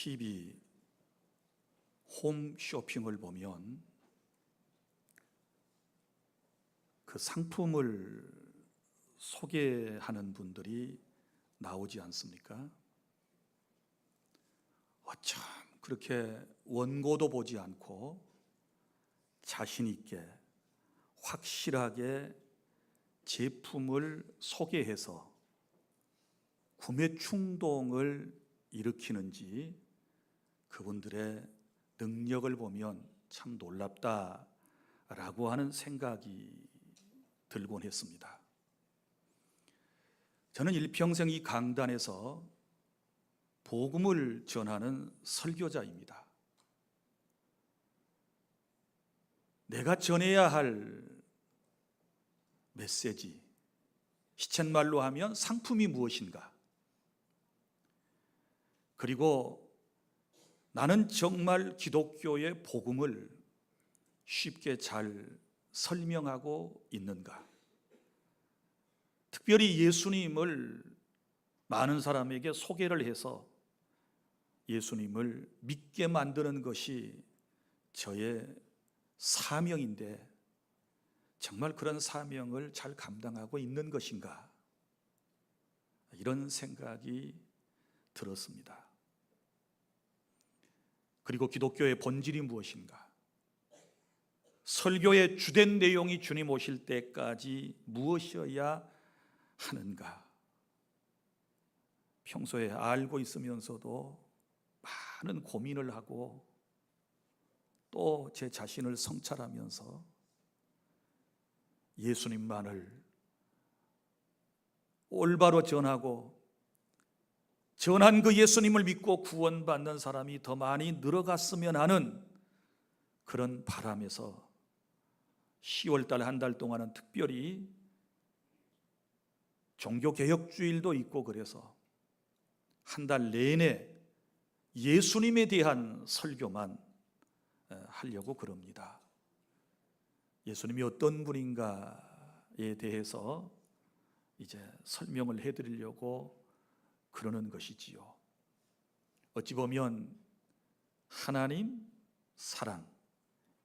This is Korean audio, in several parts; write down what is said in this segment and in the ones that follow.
TV 홈쇼핑을 보면 그 상품을 소개하는 분들이 나오지 않습니까? 어쩜 그렇게 원고도 보지 않고 자신 있게 확실하게 제품을 소개해서 구매 충동을 일으키는지 그분들의 능력을 보면 참 놀랍다라고 하는 생각이 들곤 했습니다. 저는 일평생 이 강단에서 복음을 전하는 설교자입니다. 내가 전해야 할 메시지, 시쳇말로 하면 상품이 무엇인가? 그리고 나는 정말 기독교의 복음을 쉽게 잘 설명하고 있는가? 특별히 예수님을 많은 사람에게 소개를 해서 예수님을 믿게 만드는 것이 저의 사명인데 정말 그런 사명을 잘 감당하고 있는 것인가? 이런 생각이 들었습니다. 그리고 기독교의 본질이 무엇인가? 설교의 주된 내용이 주님 오실 때까지 무엇이어야 하는가? 평소에 알고 있으면서도 많은 고민을 하고 또 제 자신을 성찰하면서 예수님만을 올바로 전하고 전한 그 예수님을 믿고 구원받는 사람이 더 많이 늘어갔으면 하는 그런 바람에서 10월달 한 달 동안은 특별히 종교개혁주일도 있고 그래서 한 달 내내 예수님에 대한 설교만 하려고 그럽니다. 예수님이 어떤 분인가에 대해서 이제 설명을 해드리려고 그러는 것이지요. 어찌 보면 하나님 사랑,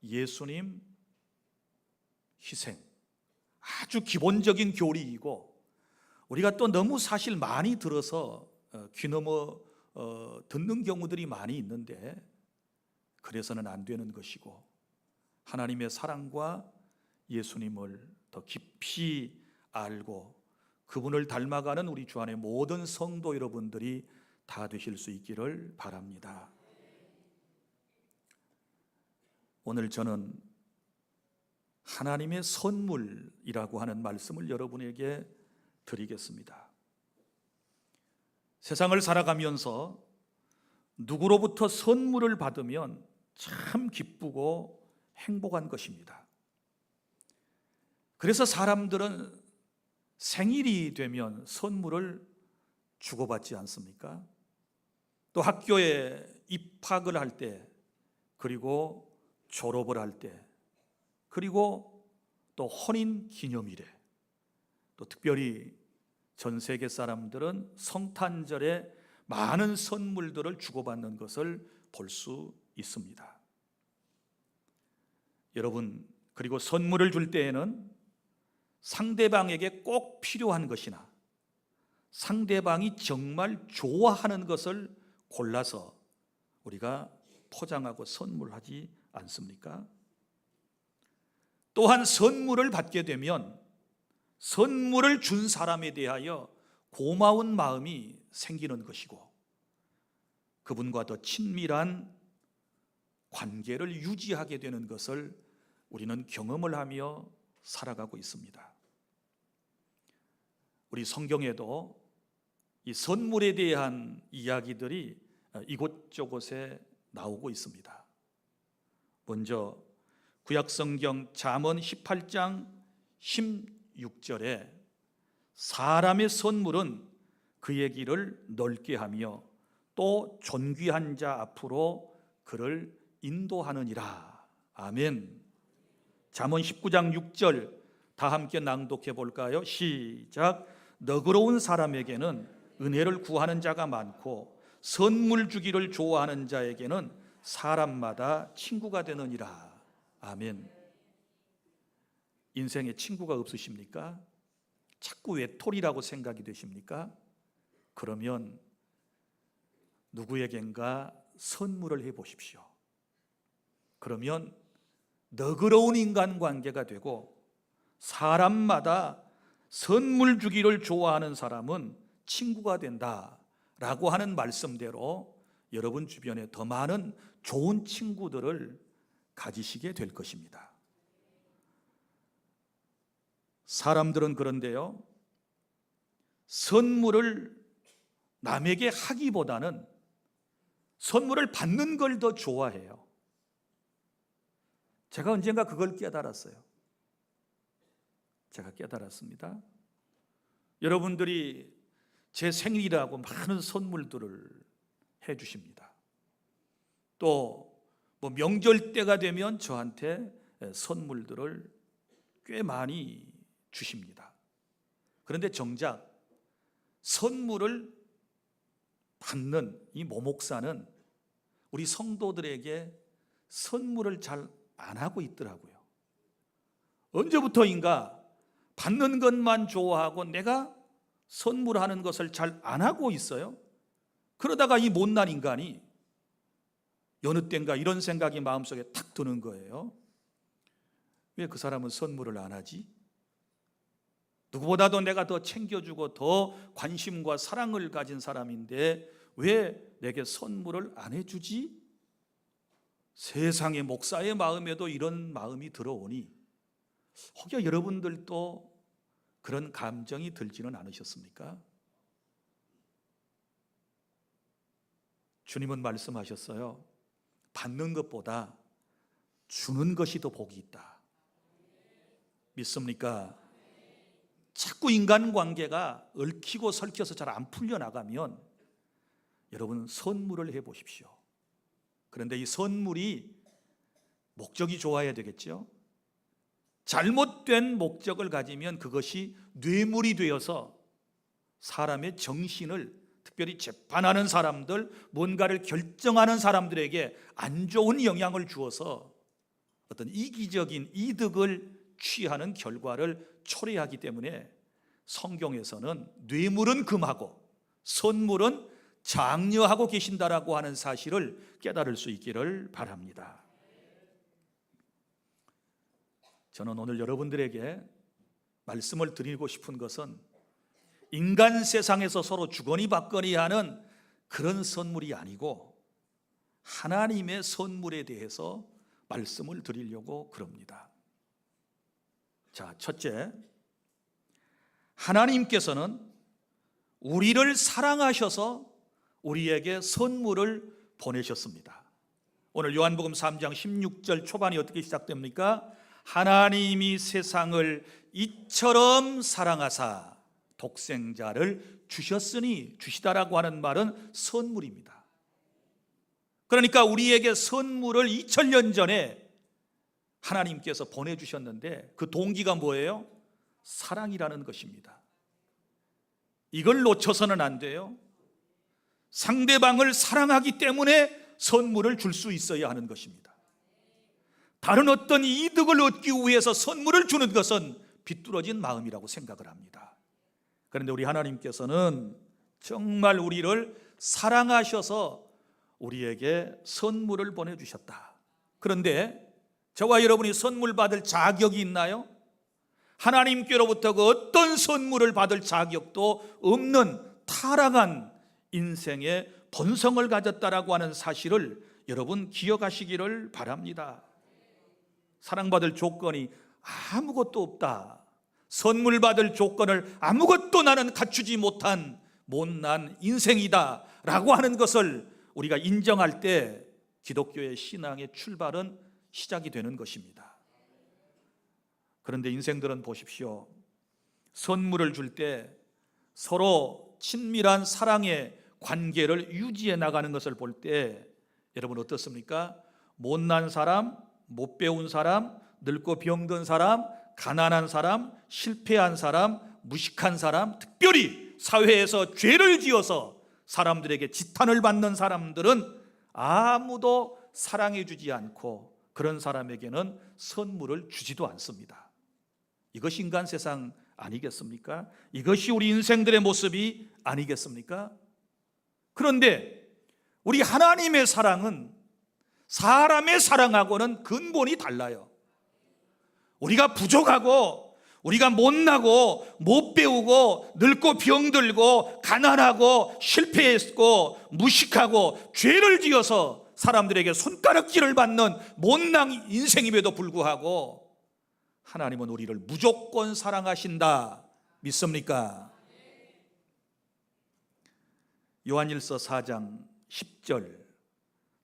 예수님 희생, 아주 기본적인 교리이고 우리가 또 너무 사실 많이 들어서 귀 넘어 듣는 경우들이 많이 있는데 그래서는 안 되는 것이고 하나님의 사랑과 예수님을 더 깊이 알고 그분을 닮아가는 우리 주 안의 모든 성도 여러분들이 다 되실 수 있기를 바랍니다. 오늘 저는 하나님의 선물이라고 하는 말씀을 여러분에게 드리겠습니다. 세상을 살아가면서 누구로부터 선물을 받으면 참 기쁘고 행복한 것입니다. 그래서 사람들은 생일이 되면 선물을 주고받지 않습니까? 또 학교에 입학을 할 때, 그리고 졸업을 할 때, 그리고 또 혼인 기념일에, 또 특별히 전 세계 사람들은 성탄절에 많은 선물들을 주고받는 것을 볼 수 있습니다. 여러분, 그리고 선물을 줄 때에는 상대방에게 꼭 필요한 것이나 상대방이 정말 좋아하는 것을 골라서 우리가 포장하고 선물하지 않습니까? 또한 선물을 받게 되면 선물을 준 사람에 대하여 고마운 마음이 생기는 것이고 그분과 더 친밀한 관계를 유지하게 되는 것을 우리는 경험을 하며 살아가고 있습니다. 우리 성경에도 이 선물에 대한 이야기들이 이곳저곳에 나오고 있습니다. 먼저 구약성경 잠언 18장 16절에 사람의 선물은 그의 길을 넓게 하며 또 존귀한 자 앞으로 그를 인도하느니라. 아멘. 잠언 19장 6절 다 함께 낭독해 볼까요? 시작. 너그러운 사람에게는 은혜를 구하는 자가 많고 선물 주기를 좋아하는 자에게는 사람마다 친구가 되느니라. 아멘. 인생에 친구가 없으십니까? 자꾸 외톨이라고 생각이 되십니까? 그러면 누구에겐가 선물을 해보십시오. 그러면 너그러운 인간관계가 되고 사람마다 선물 주기를 좋아하는 사람은 친구가 된다라고 하는 말씀대로 여러분 주변에 더 많은 좋은 친구들을 가지시게 될 것입니다. 사람들은 그런데요, 선물을 남에게 하기보다는 선물을 받는 걸 더 좋아해요. 제가 언젠가 그걸 깨달았어요. 제가 깨달았습니다. 여러분들이 제 생일이라고 많은 선물들을 해주십니다. 또 뭐 명절 때가 되면 저한테 선물들을 꽤 많이 주십니다. 그런데 정작 선물을 받는 이 모목사는 우리 성도들에게 선물을 잘 안 하고 있더라고요. 언제부터인가 받는 것만 좋아하고 내가 선물하는 것을 잘 안 하고 있어요. 그러다가 이 못난 인간이 여느 땐가 이런 생각이 마음속에 탁 드는 거예요. 왜 그 사람은 선물을 안 하지? 누구보다도 내가 더 챙겨주고 더 관심과 사랑을 가진 사람인데 왜 내게 선물을 안 해주지? 세상의 목사의 마음에도 이런 마음이 들어오니 혹여 여러분들도 그런 감정이 들지는 않으셨습니까? 주님은 말씀하셨어요. 받는 것보다 주는 것이 더 복이 있다. 믿습니까? 자꾸 인간관계가 얽히고 설켜서 잘 안 풀려나가면 여러분 선물을 해보십시오. 그런데 이 선물이 목적이 좋아야 되겠죠. 잘못된 목적을 가지면 그것이 뇌물이 되어서 사람의 정신을, 특별히 재판하는 사람들, 뭔가를 결정하는 사람들에게 안 좋은 영향을 주어서 어떤 이기적인 이득을 취하는 결과를 초래하기 때문에 성경에서는 뇌물은 금하고 선물은 장려하고 계신다라고 하는 사실을 깨달을 수 있기를 바랍니다. 저는 오늘 여러분들에게 말씀을 드리고 싶은 것은 인간 세상에서 서로 주거니 받거니 하는 그런 선물이 아니고 하나님의 선물에 대해서 말씀을 드리려고 그럽니다. 자, 첫째, 하나님께서는 우리를 사랑하셔서 우리에게 선물을 보내셨습니다. 오늘 요한복음 3장 16절 초반이 어떻게 시작됩니까? 하나님이 세상을 이처럼 사랑하사 독생자를 주셨으니, 주시다라고 하는 말은 선물입니다. 그러니까 우리에게 선물을 2000년 전에 하나님께서 보내주셨는데 그 동기가 뭐예요? 사랑이라는 것입니다. 이걸 놓쳐서는 안 돼요. 상대방을 사랑하기 때문에 선물을 줄 수 있어야 하는 것입니다. 다른 어떤 이득을 얻기 위해서 선물을 주는 것은 비뚤어진 마음이라고 생각을 합니다. 그런데 우리 하나님께서는 정말 우리를 사랑하셔서 우리에게 선물을 보내주셨다. 그런데 저와 여러분이 선물 받을 자격이 있나요? 하나님께로부터 그 어떤 선물을 받을 자격도 없는 타락한 인생의 본성을 가졌다라고 하는 사실을 여러분 기억하시기를 바랍니다. 사랑받을 조건이 아무것도 없다. 선물 받을 조건을 아무것도 나는 갖추지 못한 못난 인생이다 라고 하는 것을 우리가 인정할 때 기독교의 신앙의 출발은 시작이 되는 것입니다. 그런데 인생들은 보십시오. 선물을 줄 때 서로 친밀한 사랑의 관계를 유지해 나가는 것을 볼 때 여러분 어떻습니까? 못난 사람, 못 배운 사람, 늙고 병든 사람, 가난한 사람, 실패한 사람, 무식한 사람, 특별히 사회에서 죄를 지어서 사람들에게 지탄을 받는 사람들은 아무도 사랑해 주지 않고 그런 사람에게는 선물을 주지도 않습니다. 이것이 인간 세상 아니겠습니까? 이것이 우리 인생들의 모습이 아니겠습니까? 그런데 우리 하나님의 사랑은 사람의 사랑하고는 근본이 달라요. 우리가 부족하고 우리가 못나고 못 배우고 늙고 병들고 가난하고 실패했고 무식하고 죄를 지어서 사람들에게 손가락질을 받는 못난 인생임에도 불구하고 하나님은 우리를 무조건 사랑하신다. 믿습니까? 요한일서 4장 10절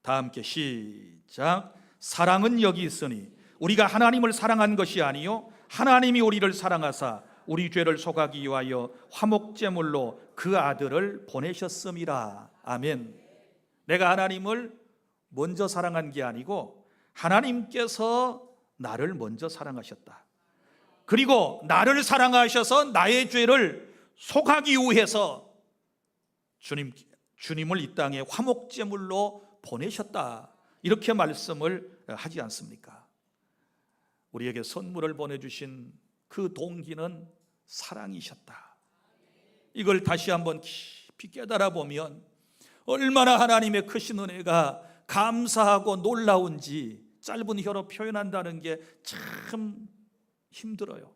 다 함께 시작. 사랑은 여기 있으니 우리가 하나님을 사랑한 것이 아니요 하나님이 우리를 사랑하사 우리 죄를 속하기 위하여 화목제물로 그 아들을 보내셨음이라. 아멘. 내가 하나님을 먼저 사랑한 게 아니고 하나님께서 나를 먼저 사랑하셨다. 그리고 나를 사랑하셔서 나의 죄를 속하기 위해서 주님을 이 땅에 화목제물로 보내셨다. 이렇게 말씀을 하지 않습니까? 우리에게 선물을 보내주신 그 동기는 사랑이셨다. 이걸 다시 한번 깊이 깨달아 보면 얼마나 하나님의 크신 은혜가 감사하고 놀라운지 짧은 혀로 표현한다는 게 참 힘들어요.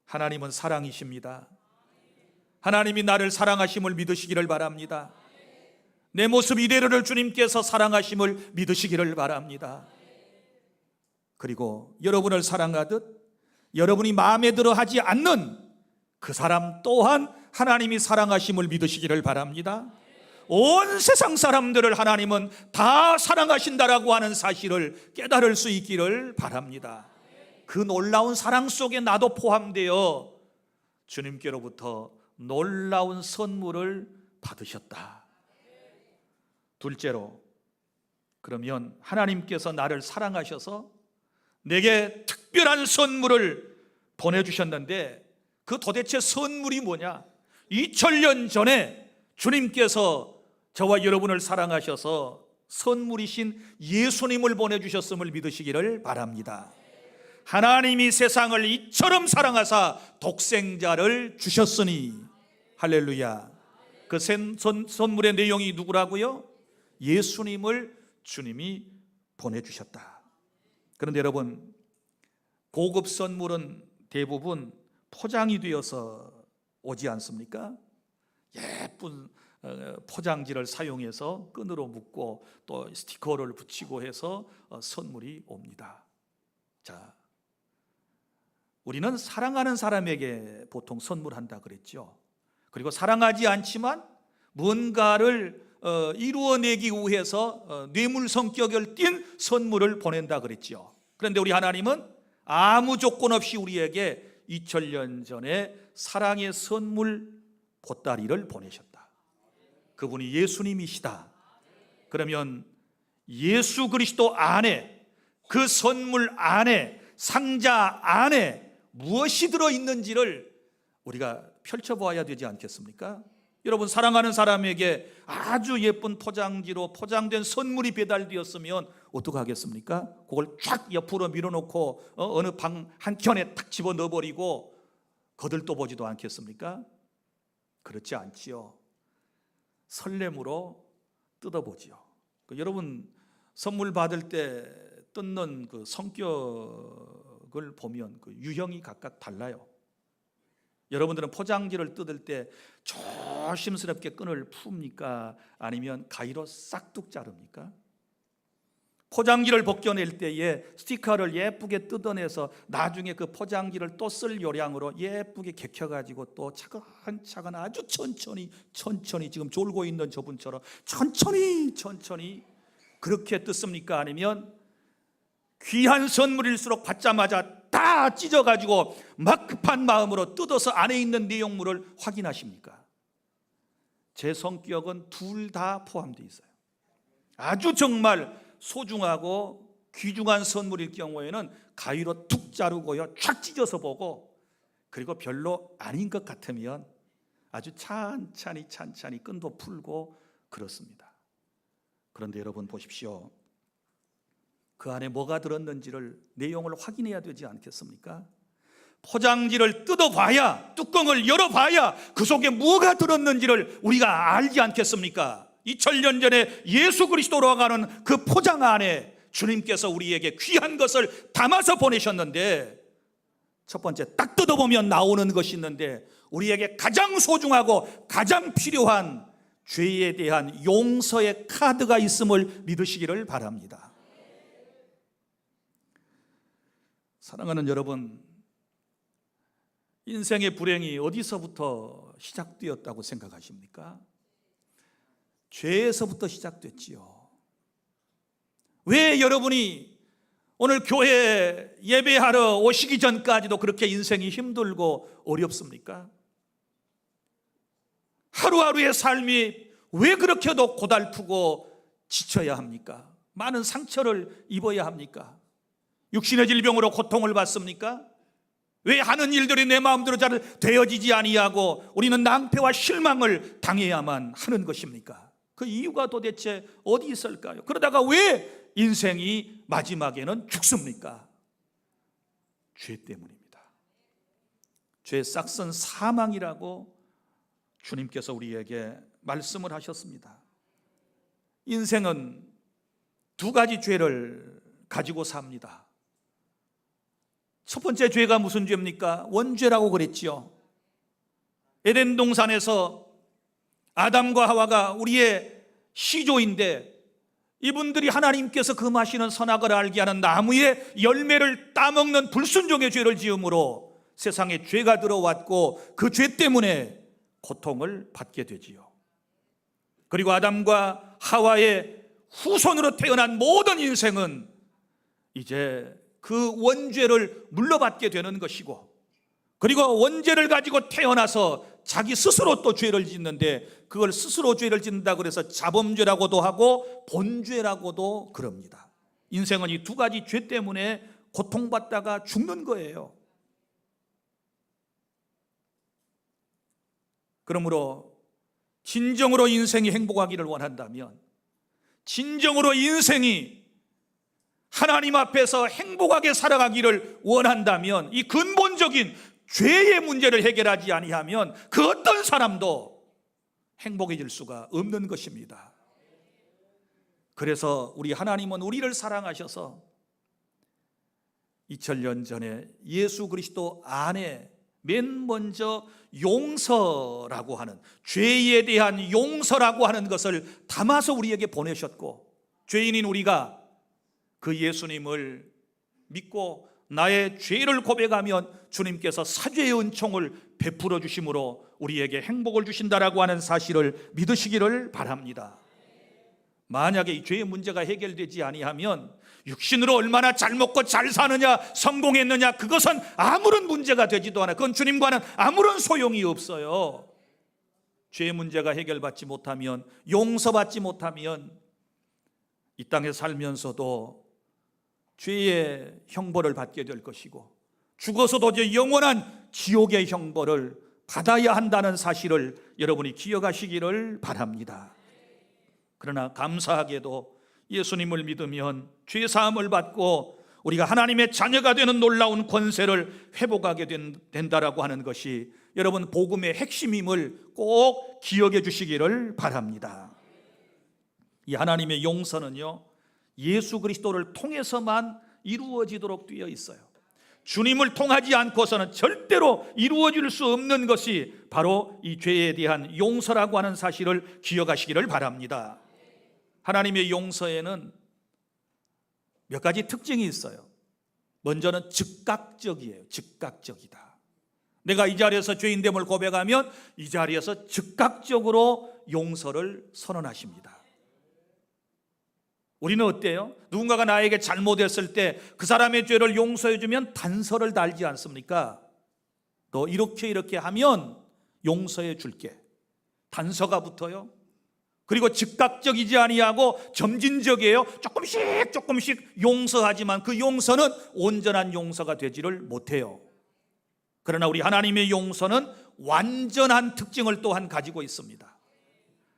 하나님은 사랑이십니다. 하나님이 나를 사랑하심을 믿으시기를 바랍니다. 내 모습 이대로를 주님께서 사랑하심을 믿으시기를 바랍니다. 그리고 여러분을 사랑하듯 여러분이 마음에 들어 하지 않는 그 사람 또한 하나님이 사랑하심을 믿으시기를 바랍니다. 온 세상 사람들을 하나님은 다 사랑하신다라고 하는 사실을 깨달을 수 있기를 바랍니다. 그 놀라운 사랑 속에 나도 포함되어 주님께로부터 놀라운 선물을 받으셨다. 둘째로, 그러면 하나님께서 나를 사랑하셔서 내게 특별한 선물을 보내주셨는데 그 도대체 선물이 뭐냐? 2000년 전에 주님께서 저와 여러분을 사랑하셔서 선물이신 예수님을 보내주셨음을 믿으시기를 바랍니다. 하나님이 세상을 이처럼 사랑하사 독생자를 주셨으니, 할렐루야. 그 선물의 내용이 누구라고요? 예수님을 주님이 보내주셨다. 그런데 여러분, 고급 선물은 대부분 포장이 되어서 오지 않습니까? 예쁜 포장지를 사용해서 끈으로 묶고 또 스티커를 붙이고 해서 선물이 옵니다. 자, 우리는 사랑하는 사람에게 보통 선물한다 그랬죠. 그리고 사랑하지 않지만 뭔가를 이루어내기 위해서 뇌물 성격을 띤 선물을 보낸다 그랬죠. 그런데 우리 하나님은 아무 조건 없이 우리에게 2000년 전에 사랑의 선물 보따리를 보내셨다. 그분이 예수님이시다. 그러면 예수 그리스도 안에, 그 선물 안에, 상자 안에 무엇이 들어있는지를 우리가 펼쳐보아야 되지 않겠습니까? 여러분, 사랑하는 사람에게 아주 예쁜 포장지로 포장된 선물이 배달되었으면 어떻게 하겠습니까? 그걸 쫙 옆으로 밀어놓고 어느 방 한켠에 탁 집어넣어버리고 거들떠보지도 않겠습니까? 그렇지 않지요. 설렘으로 뜯어보지요. 여러분, 선물 받을 때 뜯는 그 성격을 보면 그 유형이 각각 달라요. 여러분들은 포장지를 뜯을 때 조심스럽게 끈을 풉니까? 아니면 가위로 싹둑 자릅니까? 포장지를 벗겨낼 때에 스티커를 예쁘게 뜯어내서 나중에 그 포장지를 또 쓸 요량으로 예쁘게 개켜가지고 또 차근차근 아주 천천히 지금 졸고 있는 저분처럼 천천히 그렇게 뜯습니까? 아니면 귀한 선물일수록 받자마자 다 찢어가지고 막 급한 마음으로 뜯어서 안에 있는 내용물을 확인하십니까? 제 성격은 둘 다 포함되어 있어요. 아주 정말 소중하고 귀중한 선물일 경우에는 가위로 툭 자르고요, 촥 찢어서 보고, 그리고 별로 아닌 것 같으면 아주 찬찬히 끈도 풀고 그렇습니다. 그런데 여러분 보십시오. 그 안에 뭐가 들었는지를 내용을 확인해야 되지 않겠습니까? 포장지를 뜯어봐야, 뚜껑을 열어봐야 그 속에 뭐가 들었는지를 우리가 알지 않겠습니까? 2000년 전에 예수 그리스도로 가는 그 포장 안에 주님께서 우리에게 귀한 것을 담아서 보내셨는데, 첫 번째 딱 뜯어보면 나오는 것이 있는데, 우리에게 가장 소중하고 가장 필요한 죄에 대한 용서의 카드가 있음을 믿으시기를 바랍니다. 사랑하는 여러분, 인생의 불행이 어디서부터 시작되었다고 생각하십니까? 죄에서부터 시작됐지요. 왜 여러분이 오늘 교회 예배하러 오시기 전까지도 그렇게 인생이 힘들고 어렵습니까? 하루하루의 삶이 왜 그렇게도 고달프고 지쳐야 합니까? 많은 상처를 입어야 합니까? 육신의 질병으로 고통을 받습니까? 왜 하는 일들이 내 마음대로 잘 되어지지 아니하고 우리는 낭패와 실망을 당해야만 하는 것입니까? 그 이유가 도대체 어디 있을까요? 그러다가 왜 인생이 마지막에는 죽습니까? 죄 때문입니다. 죄의 싹은 사망이라고 주님께서 우리에게 말씀을 하셨습니다. 인생은 두 가지 죄를 가지고 삽니다. 첫 번째 죄가 무슨 죄입니까? 원죄라고 그랬지요. 에덴 동산에서 아담과 하와가 우리의 시조인데, 이분들이 하나님께서 금하시는 선악을 알게 하는 나무의 열매를 따먹는 불순종의 죄를 지음으로 세상에 죄가 들어왔고, 그 죄 때문에 고통을 받게 되지요. 그리고 아담과 하와의 후손으로 태어난 모든 인생은 이제 그 원죄를 물러받게 되는 것이고, 그리고 원죄를 가지고 태어나서 자기 스스로 또 죄를 짓는데, 그걸 스스로 죄를 짓는다고 해서 자범죄라고도 하고 본죄라고도 그럽니다. 인생은 이 두 가지 죄 때문에 고통받다가 죽는 거예요. 그러므로 진정으로 인생이 행복하기를 원한다면, 진정으로 인생이 하나님 앞에서 행복하게 살아가기를 원한다면, 이 근본적인 죄의 문제를 해결하지 아니하면 그 어떤 사람도 행복해질 수가 없는 것입니다. 그래서 우리 하나님은 우리를 사랑하셔서 2000년 전에 예수 그리스도 안에 맨 먼저 용서라고 하는, 죄에 대한 용서라고 하는 것을 담아서 우리에게 보내셨고, 죄인인 우리가 그 예수님을 믿고 나의 죄를 고백하면 주님께서 사죄의 은총을 베풀어 주심으로 우리에게 행복을 주신다라고 하는 사실을 믿으시기를 바랍니다. 만약에 이 죄의 문제가 해결되지 아니하면 육신으로 얼마나 잘 먹고 잘 사느냐, 성공했느냐, 그것은 아무런 문제가 되지도 않아요. 그건 주님과는 아무런 소용이 없어요. 죄의 문제가 해결받지 못하면, 용서받지 못하면 이 땅에 살면서도 죄의 형벌을 받게 될 것이고, 죽어서도 이제 영원한 지옥의 형벌을 받아야 한다는 사실을 여러분이 기억하시기를 바랍니다. 그러나 감사하게도 예수님을 믿으면 죄사함을 받고 우리가 하나님의 자녀가 되는 놀라운 권세를 회복하게 된다라고 하는 것이 여러분 복음의 핵심임을 꼭 기억해 주시기를 바랍니다. 이 하나님의 용서는요, 예수 그리스도를 통해서만 이루어지도록 되어 있어요. 주님을 통하지 않고서는 절대로 이루어질 수 없는 것이 바로 이 죄에 대한 용서라고 하는 사실을 기억하시기를 바랍니다. 하나님의 용서에는 몇 가지 특징이 있어요. 먼저는 즉각적이에요. 즉각적이다. 내가 이 자리에서 죄인됨을 고백하면 이 자리에서 즉각적으로 용서를 선언하십니다. 우리는 어때요? 누군가가 나에게 잘못했을 때 그 사람의 죄를 용서해 주면 단서를 달지 않습니까? 너 이렇게 하면 용서해 줄게. 단서가 붙어요. 그리고 즉각적이지 아니하고 점진적이에요. 조금씩 용서하지만 그 용서는 온전한 용서가 되지를 못해요. 그러나 우리 하나님의 용서는 완전한 특징을 또한 가지고 있습니다.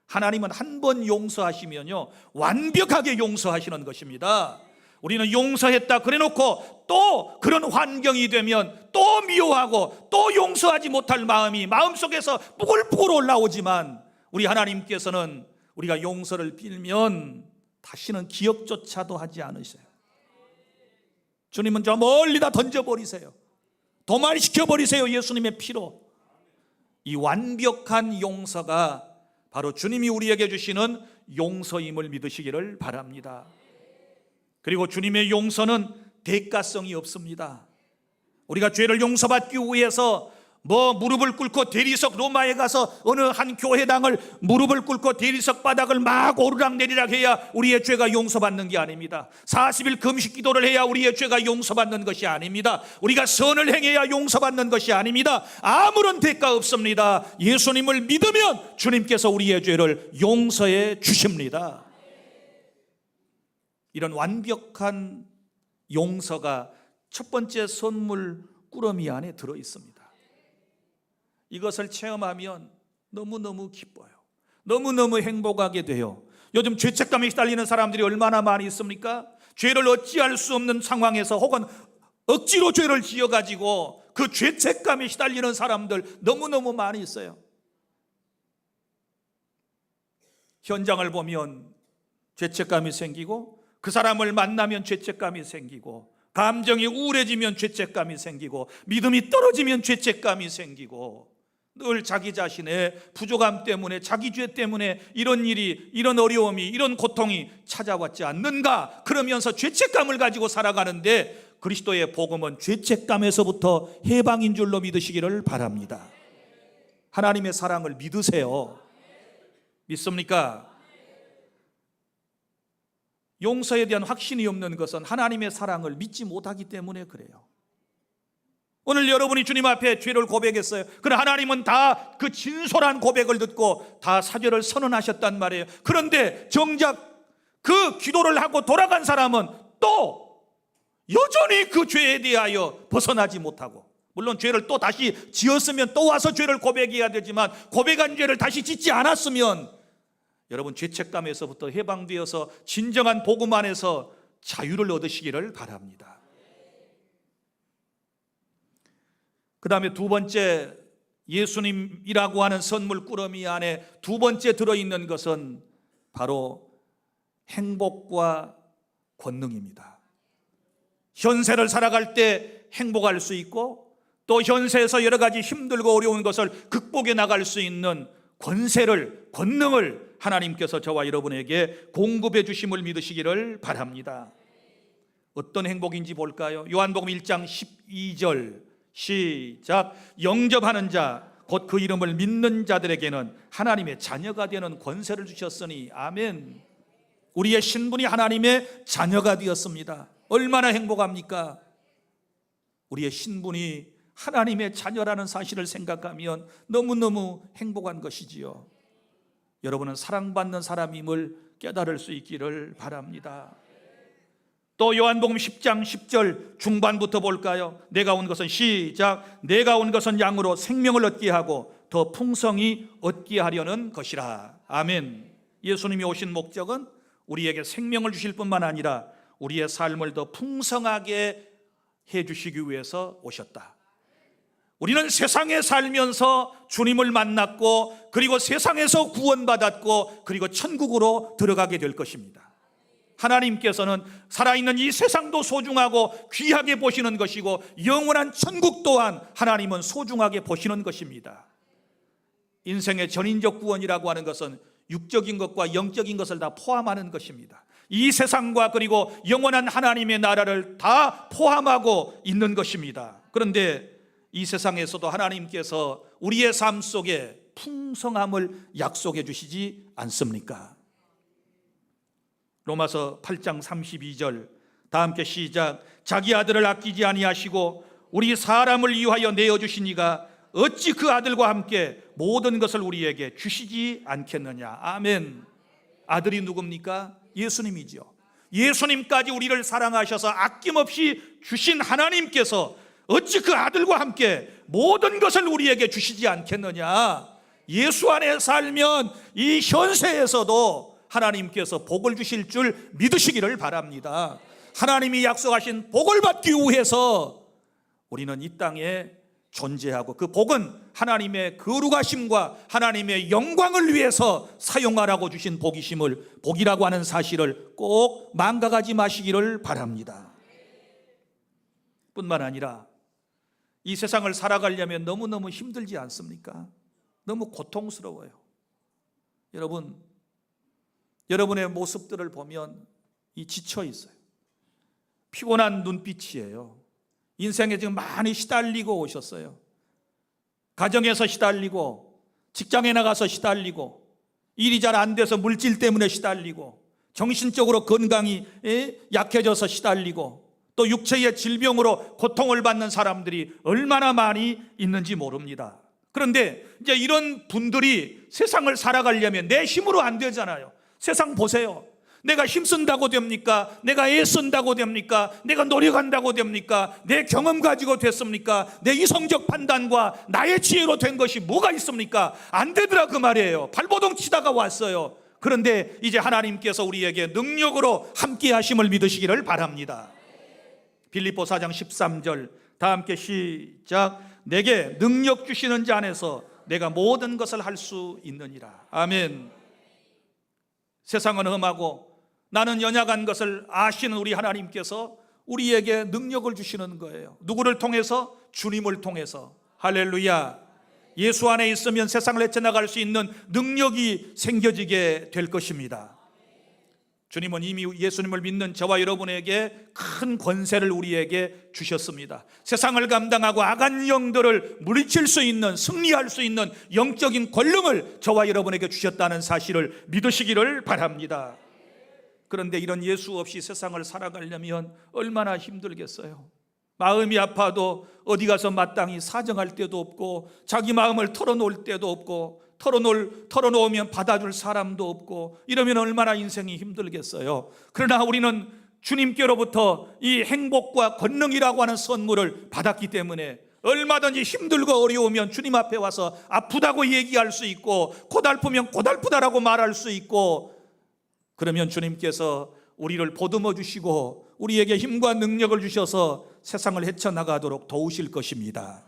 하나님은 한 번 용서하시면요, 완벽하게 용서하시는 것입니다. 우리는 용서했다 그래놓고 또 그런 환경이 되면 또 미워하고 또 용서하지 못할 마음이 마음속에서 뿌글뿌글 올라오지만, 우리 하나님께서는 우리가 용서를 빌면 다시는 기억조차도 하지 않으세요. 주님은 저 멀리 다 던져버리세요. 도말시켜버리세요. 예수님의 피로. 이 완벽한 용서가 바로 주님이 우리에게 주시는 용서임을 믿으시기를 바랍니다. 그리고 주님의 용서는 대가성이 없습니다. 우리가 죄를 용서받기 위해서 무릎을 꿇고 대리석 로마에 가서 어느 한 교회당을 무릎을 꿇고 대리석 바닥을 막 오르락내리락 해야 우리의 죄가 용서받는 게 아닙니다. 40일 금식 기도를 해야 우리의 죄가 용서받는 것이 아닙니다. 우리가 선을 행해야 용서받는 것이 아닙니다. 아무런 대가 없습니다. 예수님을 믿으면 주님께서 우리의 죄를 용서해 주십니다. 이런 완벽한 용서가 첫 번째 선물 꾸러미 안에 들어 있습니다. 이것을 체험하면 너무너무 기뻐요. 너무너무 행복하게 돼요. 요즘 죄책감에 시달리는 사람들이 얼마나 많이 있습니까? 죄를 어찌할 수 없는 상황에서 혹은 억지로 죄를 지어가지고 그 죄책감에 시달리는 사람들 너무너무 많이 있어요. 현장을 보면 죄책감이 생기고, 그 사람을 만나면 죄책감이 생기고, 감정이 우울해지면 죄책감이 생기고, 믿음이 떨어지면 죄책감이 생기고, 늘 자기 자신의 부족함 때문에, 자기 죄 때문에 이런 일이, 이런 어려움이, 이런 고통이 찾아왔지 않는가 그러면서 죄책감을 가지고 살아가는데, 그리스도의 복음은 죄책감에서부터 해방인 줄로 믿으시기를 바랍니다. 하나님의 사랑을 믿으세요. 믿습니까? 용서에 대한 확신이 없는 것은 하나님의 사랑을 믿지 못하기 때문에 그래요. 오늘 여러분이 주님 앞에 죄를 고백했어요. 그러나 하나님은 다 그 진솔한 고백을 듣고 다 사죄를 선언하셨단 말이에요. 그런데 정작 그 기도를 하고 돌아간 사람은 또 여전히 그 죄에 대하여 벗어나지 못하고, 물론 죄를 또 다시 지었으면 또 와서 죄를 고백해야 되지만, 고백한 죄를 다시 짓지 않았으면 여러분 죄책감에서부터 해방되어서 진정한 복음 안에서 자유를 얻으시기를 바랍니다. 그 다음에 두 번째, 예수님이라고 하는 선물 꾸러미 안에 두 번째 들어있는 것은 바로 행복과 권능입니다. 현세를 살아갈 때 행복할 수 있고, 또 현세에서 여러 가지 힘들고 어려운 것을 극복해 나갈 수 있는 권세를, 권능을 하나님께서 저와 여러분에게 공급해 주심을 믿으시기를 바랍니다. 어떤 행복인지 볼까요? 요한복음 1장 12절 시작. 영접하는 자 곧 그 이름을 믿는 자들에게는 하나님의 자녀가 되는 권세를 주셨으니. 아멘. 우리의 신분이 하나님의 자녀가 되었습니다. 얼마나 행복합니까? 우리의 신분이 하나님의 자녀라는 사실을 생각하면 너무너무 행복한 것이지요. 여러분은 사랑받는 사람임을 깨달을 수 있기를 바랍니다. 또 요한복음 10장 10절 중반부터 볼까요? 내가 온 것은 시작. 내가 온 것은 양으로 생명을 얻게 하고 더 풍성히 얻게 하려는 것이라. 아멘. 예수님이 오신 목적은 우리에게 생명을 주실 뿐만 아니라 우리의 삶을 더 풍성하게 해주시기 위해서 오셨다. 우리는 세상에 살면서 주님을 만났고, 그리고 세상에서 구원받았고, 그리고 천국으로 들어가게 될 것입니다. 하나님께서는 살아있는 이 세상도 소중하고 귀하게 보시는 것이고, 영원한 천국 또한 하나님은 소중하게 보시는 것입니다. 인생의 전인적 구원이라고 하는 것은 육적인 것과 영적인 것을 다 포함하는 것입니다. 이 세상과 그리고 영원한 하나님의 나라를 다 포함하고 있는 것입니다. 그런데 이 세상에서도 하나님께서 우리의 삶 속에 풍성함을 약속해 주시지 않습니까? 로마서 8장 32절 다 함께 시작. 자기 아들을 아끼지 아니하시고 우리 사람을 위하여 내어주시니가 어찌 그 아들과 함께 모든 것을 우리에게 주시지 않겠느냐. 아멘. 아들이 누굽니까? 예수님이죠. 예수님까지 우리를 사랑하셔서 아낌없이 주신 하나님께서 어찌 그 아들과 함께 모든 것을 우리에게 주시지 않겠느냐. 예수 안에 살면 이 현세에서도 하나님께서 복을 주실 줄 믿으시기를 바랍니다. 하나님이 약속하신 복을 받기 위해서 우리는 이 땅에 존재하고, 그 복은 하나님의 거룩하심과 하나님의 영광을 위해서 사용하라고 주신 복이라고 하는 사실을 꼭 망각하지 마시기를 바랍니다. 뿐만 아니라 이 세상을 살아가려면 너무너무 힘들지 않습니까? 너무 고통스러워요. 여러분의 모습들을 보면 지쳐 있어요. 피곤한 눈빛이에요. 인생에 지금 많이 시달리고 오셨어요. 가정에서 시달리고, 직장에 나가서 시달리고, 일이 잘 안 돼서 물질 때문에 시달리고, 정신적으로 건강이 약해져서 시달리고, 또 육체의 질병으로 고통을 받는 사람들이 얼마나 많이 있는지 모릅니다. 그런데 이제 이런 분들이 세상을 살아가려면 내 힘으로 안 되잖아요. 세상 보세요. 내가 힘쓴다고 됩니까? 내가 애쓴다고 됩니까? 내가 노력한다고 됩니까? 내 경험 가지고 됐습니까? 내 이성적 판단과 나의 지혜로 된 것이 뭐가 있습니까? 안 되더라 그 말이에요. 발버둥 치다가 왔어요. 그런데 이제 하나님께서 우리에게 능력으로 함께 하심을 믿으시기를 바랍니다. 빌립보 4장 13절 다 함께 시작. 내게 능력 주시는 자 안에서 내가 모든 것을 할 수 있느니라. 아멘. 세상은 험하고 나는 연약한 것을 아시는 우리 하나님께서 우리에게 능력을 주시는 거예요. 누구를 통해서? 주님을 통해서. 할렐루야. 예수 안에 있으면 세상을 헤쳐나갈 수 있는 능력이 생겨지게 될 것입니다. 주님은 이미 예수님을 믿는 저와 여러분에게 큰 권세를 우리에게 주셨습니다. 세상을 감당하고 악한 영들을 물리칠 수 있는, 승리할 수 있는 영적인 권능을 저와 여러분에게 주셨다는 사실을 믿으시기를 바랍니다. 그런데 이런 예수 없이 세상을 살아가려면 얼마나 힘들겠어요. 마음이 아파도 어디 가서 마땅히 사정할 데도 없고, 자기 마음을 털어놓을 데도 없고, 털어놓으면 받아줄 사람도 없고, 이러면 얼마나 인생이 힘들겠어요. 그러나 우리는 주님께로부터 이 행복과 권능이라고 하는 선물을 받았기 때문에 얼마든지 힘들고 어려우면 주님 앞에 와서 아프다고 얘기할 수 있고, 고달프면 고달프다라고 말할 수 있고, 그러면 주님께서 우리를 보듬어 주시고 우리에게 힘과 능력을 주셔서 세상을 헤쳐나가도록 도우실 것입니다.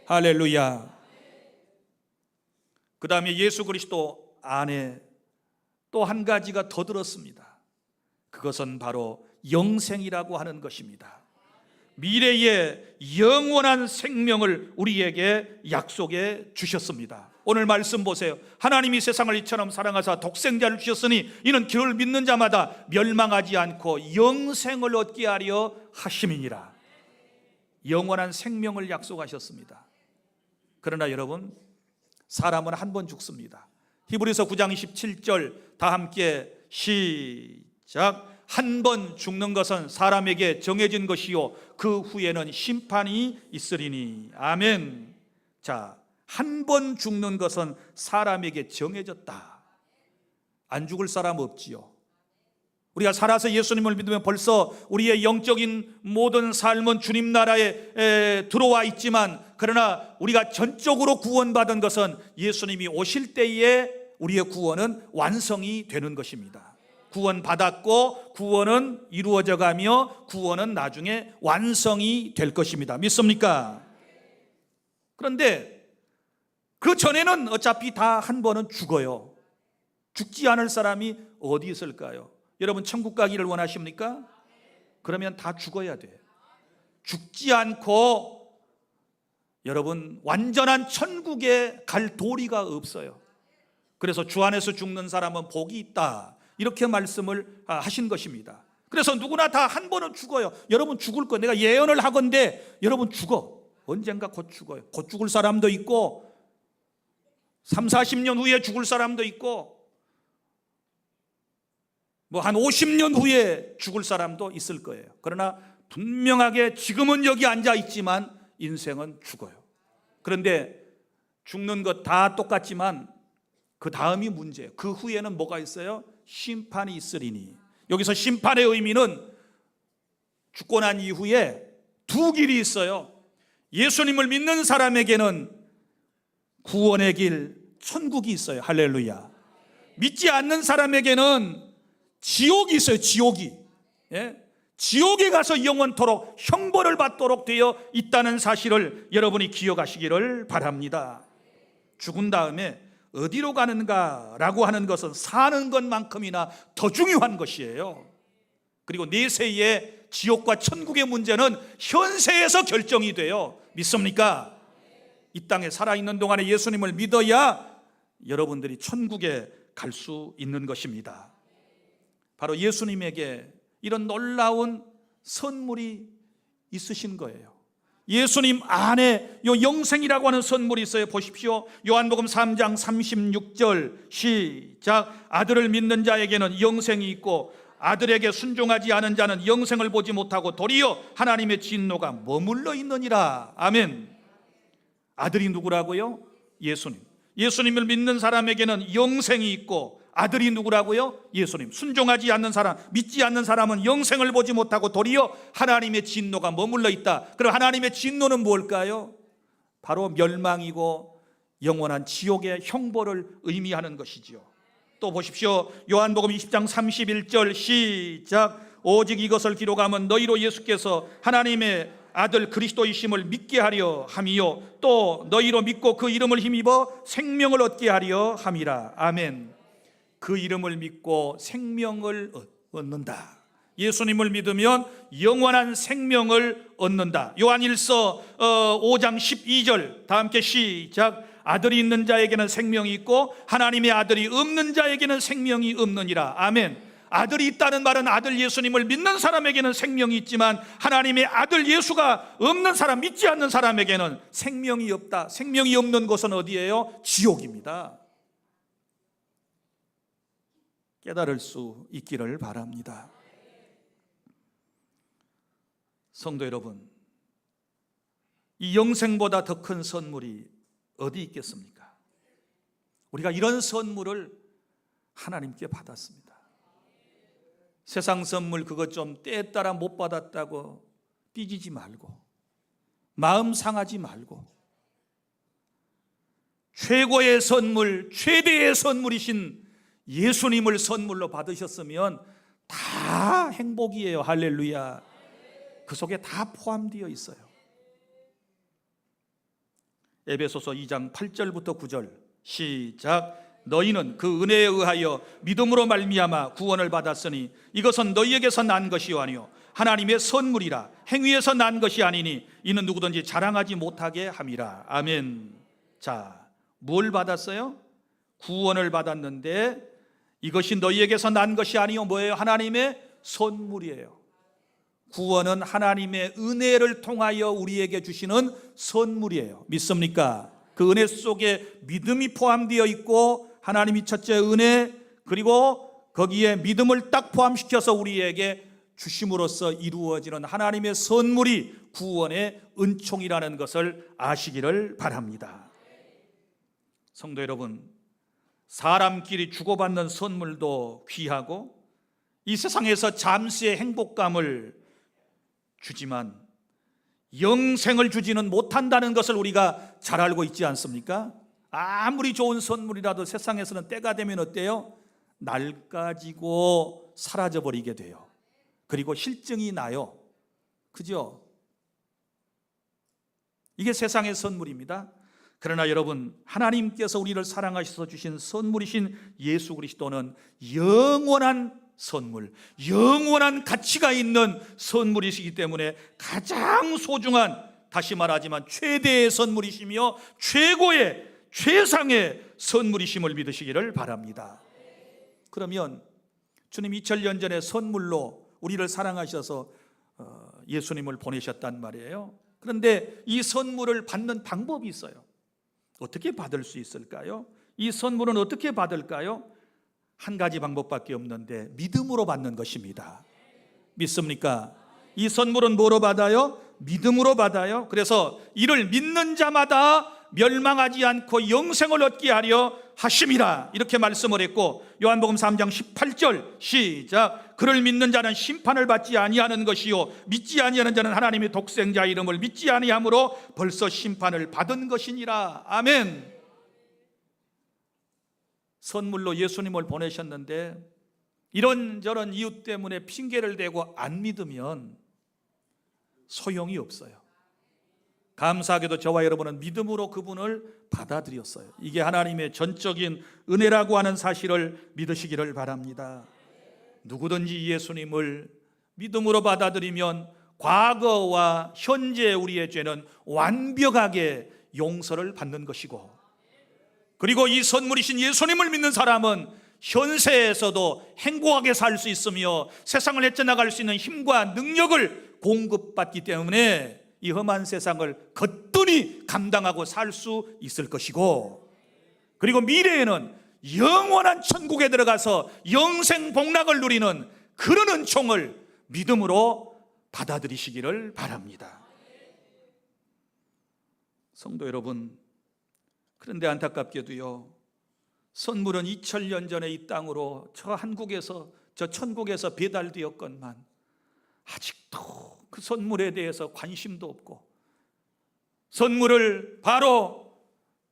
할렐루야. 그 다음에 예수 그리스도 안에 또 한 가지가 더 들었습니다. 그것은 바로 영생이라고 하는 것입니다. 미래의 영원한 생명을 우리에게 약속해 주셨습니다. 오늘 말씀 보세요. 하나님이 세상을 이처럼 사랑하사 독생자를 주셨으니 이는 그를 믿는 자마다 멸망하지 않고 영생을 얻게 하려 하심이니라. 영원한 생명을 약속하셨습니다. 그러나 여러분, 사람은 한 번 죽습니다. 히브리서 9장 17절 다 함께 시작. 한 번 죽는 것은 사람에게 정해진 것이요 그 후에는 심판이 있으리니. 아멘. 자, 한 번 죽는 것은 사람에게 정해졌다. 안 죽을 사람 없지요. 우리가 살아서 예수님을 믿으면 벌써 우리의 영적인 모든 삶은 주님 나라에 들어와 있지만, 그러나 우리가 전적으로 구원받은 것은 예수님이 오실 때에 우리의 구원은 완성이 되는 것입니다. 구원받았고 구원은 이루어져 가며 구원은 나중에 완성이 될 것입니다. 믿습니까? 그런데 그 전에는 어차피 다 한 번은 죽어요. 죽지 않을 사람이 어디 있을까요? 여러분, 천국 가기를 원하십니까? 그러면 다 죽어야 돼요. 죽지 않고 여러분 완전한 천국에 갈 도리가 없어요. 그래서 주 안에서 죽는 사람은 복이 있다, 이렇게 말씀을 하신 것입니다. 그래서 누구나 다 한 번은 죽어요. 여러분 죽을 거, 내가 예언을 하건대 여러분 죽어. 언젠가 곧 죽어요. 곧 죽을 사람도 있고 3, 40년 후에 죽을 사람도 있고 뭐 한 50년 후에 죽을 사람도 있을 거예요. 그러나 분명하게 지금은 여기 앉아 있지만 인생은 죽어요. 그런데 죽는 것 다 똑같지만 그 다음이 문제예요. 그 후에는 뭐가 있어요? 심판이 있으리니. 여기서 심판의 의미는 죽고 난 이후에 두 길이 있어요. 예수님을 믿는 사람에게는 구원의 길, 천국이 있어요. 할렐루야. 믿지 않는 사람에게는 지옥이 있어요. 지옥이. 예? 지옥에 가서 영원토록 형벌을 받도록 되어 있다는 사실을 여러분이 기억하시기를 바랍니다. 죽은 다음에 어디로 가는가라고 하는 것은 사는 것만큼이나 더 중요한 것이에요. 그리고 내세의 지옥과 천국의 문제는 현세에서 결정이 돼요. 믿습니까? 이 땅에 살아있는 동안에 예수님을 믿어야 여러분들이 천국에 갈 수 있는 것입니다. 바로 예수님에게 이런 놀라운 선물이 있으신 거예요. 예수님 안에 요 영생이라고 하는 선물이 있어요. 보십시오. 요한복음 3장 36절 시작. 아들을 믿는 자에게는 영생이 있고 아들에게 순종하지 않은 자는 영생을 보지 못하고 도리어 하나님의 진노가 머물러 있느니라. 아멘. 아들이 누구라고요? 예수님. 예수님을 믿는 사람에게는 영생이 있고 아들이 누구라고요? 예수님. 순종하지 않는 사람, 믿지 않는 사람은 영생을 보지 못하고 도리어 하나님의 진노가 머물러 있다. 그럼 하나님의 진노는 뭘까요? 바로 멸망이고 영원한 지옥의 형벌을 의미하는 것이지요. 또 보십시오. 요한복음 20장 31절 시작. 오직 이것을 기록하면 너희로 예수께서 하나님의 아들 그리스도이심을 믿게 하려 함이요 또 너희로 믿고 그 이름을 힘입어 생명을 얻게 하려 함이라. 아멘. 그 이름을 믿고 생명을 얻는다. 예수님을 믿으면 영원한 생명을 얻는다. 요한일서 5장 12절 다 함께 시작. 아들이 있는 자에게는 생명이 있고 하나님의 아들이 없는 자에게는 생명이 없느니라. 아멘. 아들이 있다는 말은 아들 예수님을 믿는 사람에게는 생명이 있지만 하나님의 아들 예수가 없는 사람, 믿지 않는 사람에게는 생명이 없다. 생명이 없는 곳은 어디예요? 지옥입니다. 깨달을 수 있기를 바랍니다. 성도 여러분, 이 영생보다 더 큰 선물이 어디 있겠습니까? 우리가 이런 선물을 하나님께 받았습니다. 세상 선물 그것 좀 때에 따라 못 받았다고 삐지지 말고 마음 상하지 말고 최고의 선물, 최대의 선물이신 예수님을 선물로 받으셨으면 다 행복이에요. 할렐루야. 그 속에 다 포함되어 있어요. 에베소서 2장 8절부터 9절 시작. 너희는 그 은혜에 의하여 믿음으로 말미암아 구원을 받았으니 이것은 너희에게서 난 것이 아니요 하나님의 선물이라. 행위에서 난 것이 아니니 이는 누구든지 자랑하지 못하게 함이라. 아멘. 자, 뭘 받았어요? 구원을 받았는데 이것이 너희에게서 난 것이 아니요 뭐예요? 하나님의 선물이에요. 구원은 하나님의 은혜를 통하여 우리에게 주시는 선물이에요. 믿습니까? 그 은혜 속에 믿음이 포함되어 있고 하나님이 첫째 은혜 그리고 거기에 믿음을 딱 포함시켜서 우리에게 주심으로써 이루어지는 하나님의 선물이 구원의 은총이라는 것을 아시기를 바랍니다. 성도 여러분, 사람끼리 주고받는 선물도 귀하고 이 세상에서 잠시의 행복감을 주지만 영생을 주지는 못한다는 것을 우리가 잘 알고 있지 않습니까? 아무리 좋은 선물이라도 세상에서는 때가 되면 어때요? 낡아지고 사라져버리게 돼요. 그리고 실증이 나요. 그죠? 이게 세상의 선물입니다. 그러나 여러분, 하나님께서 우리를 사랑하셔서 주신 선물이신 예수 그리스도는 영원한 선물, 영원한 가치가 있는 선물이시기 때문에 가장 소중한, 다시 말하지만 최대의 선물이시며 최고의 최상의 선물이심을 믿으시기를 바랍니다. 그러면 주님 2000년 전에 선물로 우리를 사랑하셔서 예수님을 보내셨단 말이에요. 그런데 이 선물을 받는 방법이 있어요. 어떻게 받을 수 있을까요? 이 선물은 어떻게 받을까요? 한 가지 방법밖에 없는데 믿음으로 받는 것입니다. 믿습니까? 이 선물은 뭐로 받아요? 믿음으로 받아요. 그래서 이를 믿는 자마다 멸망하지 않고 영생을 얻게 하려 하심이라, 이렇게 말씀을 했고, 요한복음 3장 18절 시작. 그를 믿는 자는 심판을 받지 아니하는 것이요 믿지 아니하는 자는 하나님의 독생자 이름을 믿지 아니함으로 벌써 심판을 받은 것이니라. 아멘. 선물로 예수님을 보내셨는데 이런저런 이유 때문에 핑계를 대고 안 믿으면 소용이 없어요. 감사하게도 저와 여러분은 믿음으로 그분을 받아들였어요. 이게 하나님의 전적인 은혜라고 하는 사실을 믿으시기를 바랍니다. 누구든지 예수님을 믿음으로 받아들이면 과거와 현재 우리의 죄는 완벽하게 용서를 받는 것이고, 그리고 이 선물이신 예수님을 믿는 사람은 현세에서도 행복하게 살 수 있으며 세상을 헤쳐나갈 수 있는 힘과 능력을 공급받기 때문에 이 험한 세상을 거뜬히 감당하고 살 수 있을 것이고, 그리고 미래에는 영원한 천국에 들어가서 영생 복락을 누리는 그런 은총을 믿음으로 받아들이시기를 바랍니다. 성도 여러분, 그런데 안타깝게도요, 선물은 2000년 전에 이 땅으로 저 한국에서, 저 천국에서 배달되었건만 아직도 그 선물에 대해서 관심도 없고, 선물을 바로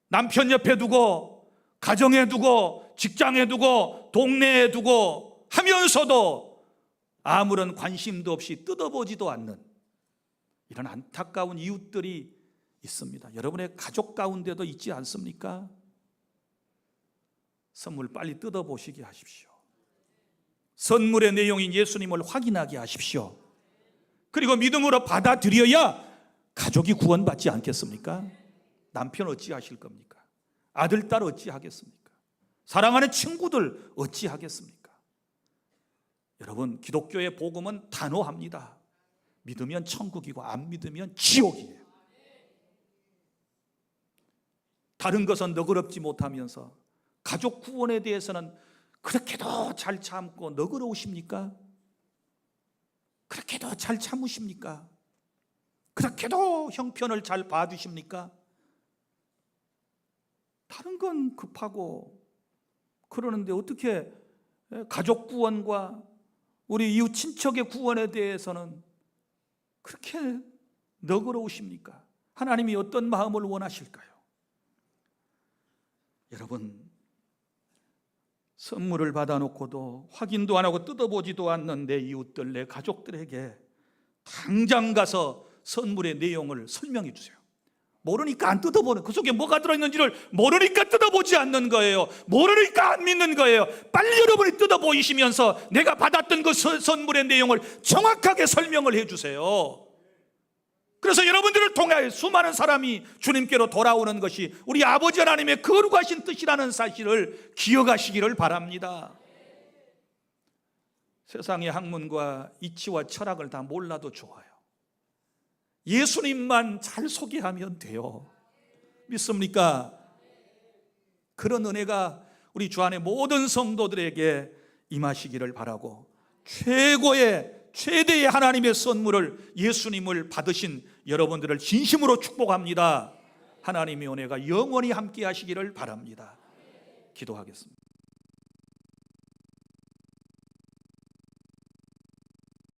남편 옆에 두고 가정에 두고 직장에 두고 동네에 두고 하면서도 아무런 관심도 없이 뜯어보지도 않는 이런 안타까운 이웃들이 있습니다. 여러분의 가족 가운데도 있지 않습니까? 선물 빨리 뜯어보시게 하십시오. 선물의 내용인 예수님을 확인하게 하십시오. 그리고 믿음으로 받아들여야 가족이 구원받지 않겠습니까? 남편 어찌 하실 겁니까? 아들, 딸 어찌 하겠습니까? 사랑하는 친구들 어찌 하겠습니까? 여러분, 기독교의 복음은 단호합니다. 믿으면 천국이고 안 믿으면 지옥이에요. 다른 것은 너그럽지 못하면서 가족 구원에 대해서는 그렇게도 잘 참고 너그러우십니까? 그렇게도 잘 참으십니까? 그렇게도 형편을 잘 봐주십니까? 다른 건 급하고 그러는데 어떻게 가족 구원과 우리 이웃 친척의 구원에 대해서는 그렇게 너그러우십니까? 하나님이 어떤 마음을 원하실까요? 여러분, 선물을 받아놓고도 확인도 안 하고 뜯어보지도 않는 내 이웃들, 내 가족들에게 당장 가서 선물의 내용을 설명해 주세요. 모르니까 안 뜯어보는, 그 속에 뭐가 들어있는지를 모르니까 뜯어보지 않는 거예요. 모르니까 안 믿는 거예요. 빨리 여러분이 뜯어보이시면서 내가 받았던 그 선물의 내용을 정확하게 설명을 해 주세요. 그래서 여러분들을 통해 수많은 사람이 주님께로 돌아오는 것이 우리 아버지 하나님의 거룩하신 뜻이라는 사실을 기억하시기를 바랍니다. 세상의 학문과 이치와 철학을 다 몰라도 좋아요. 예수님만 잘 소개하면 돼요. 믿습니까? 그런 은혜가 우리 주 안의 모든 성도들에게 임하시기를 바라고, 최대의 하나님의 선물을, 예수님을 받으신 여러분들을 진심으로 축복합니다. 하나님의 은혜가 영원히 함께 하시기를 바랍니다. 기도하겠습니다.